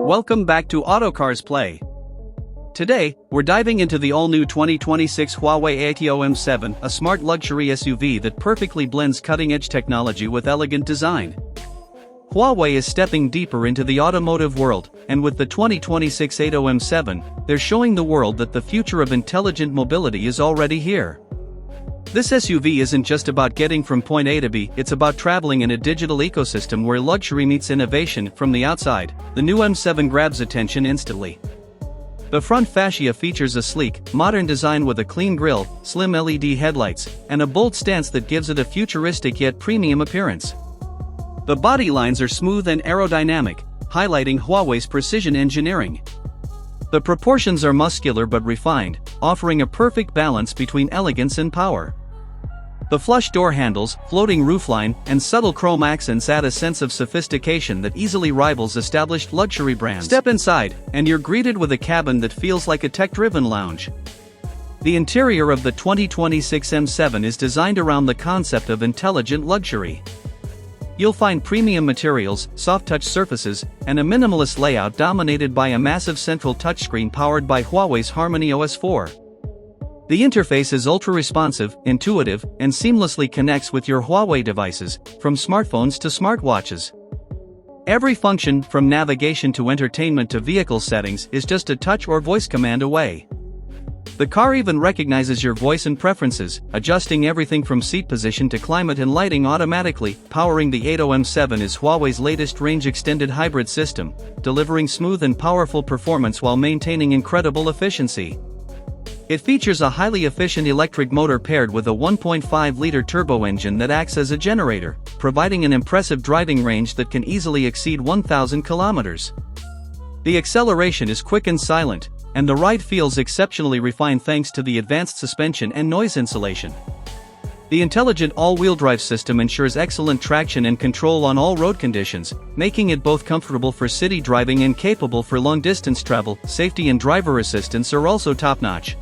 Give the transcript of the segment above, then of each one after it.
Welcome back to Autocars Play. Today, we're diving into the all-new 2026 Huawei AITO M7, a smart luxury SUV that perfectly blends cutting-edge technology with elegant design. Huawei is stepping deeper into the automotive world, and with the 2026 AITO M7, they're showing the world that the future of intelligent mobility is already here. This SUV isn't just about getting from point A to B, it's about traveling in a digital ecosystem where luxury meets innovation. From the outside, the new M7 grabs attention instantly. The front fascia features a sleek, modern design with a clean grille, slim LED headlights, and a bold stance that gives it a futuristic yet premium appearance. The body lines are smooth and aerodynamic, highlighting Huawei's precision engineering. The proportions are muscular but refined, offering a perfect balance between elegance and power. The flush door handles, floating roofline, and subtle chrome accents add a sense of sophistication that easily rivals established luxury brands. Step inside, and you're greeted with a cabin that feels like a tech-driven lounge. The interior of the 2026 M7 is designed around the concept of intelligent luxury. You'll find premium materials, soft-touch surfaces, and a minimalist layout dominated by a massive central touchscreen powered by Huawei's Harmony OS 4. The interface is ultra-responsive, intuitive, and seamlessly connects with your Huawei devices, from smartphones to smartwatches. Every function, from navigation to entertainment to vehicle settings, is just a touch or voice command away. The car even recognizes your voice and preferences, adjusting everything from seat position to climate and lighting automatically. Powering the AITO M7 is Huawei's latest range-extended hybrid system, delivering smooth and powerful performance while maintaining incredible efficiency. It features a highly efficient electric motor paired with a 1.5-liter turbo engine that acts as a generator, providing an impressive driving range that can easily exceed 1,000 kilometers. The acceleration is quick and silent, and the ride feels exceptionally refined thanks to the advanced suspension and noise insulation. The intelligent all-wheel drive system ensures excellent traction and control on all road conditions, making it both comfortable for city driving and capable for long-distance travel. Safety and driver assistance are also top-notch.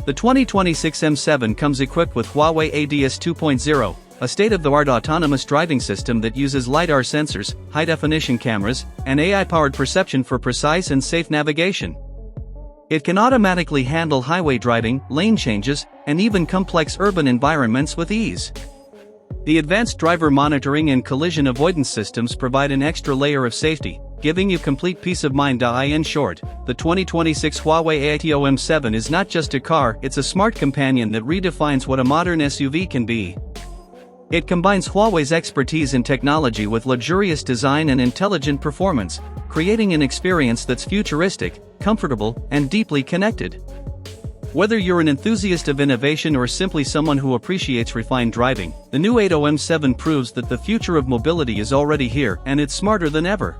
The 2026 M7 comes equipped with Huawei ADS 2.0, a state-of-the-art autonomous driving system that uses LiDAR sensors, high-definition cameras, and AI-powered perception for precise and safe navigation. It can automatically handle highway driving, lane changes, and even complex urban environments with ease. The advanced driver monitoring and collision avoidance systems provide an extra layer of safety, giving you complete peace of mind. In short, the 2026 Huawei AITO M7 is not just a car, it's a smart companion that redefines what a modern SUV can be. It combines Huawei's expertise in technology with luxurious design and intelligent performance, creating an experience that's futuristic, comfortable, and deeply connected. Whether you're an enthusiast of innovation or simply someone who appreciates refined driving, the new AITO M7 proves that the future of mobility is already here, and it's smarter than ever.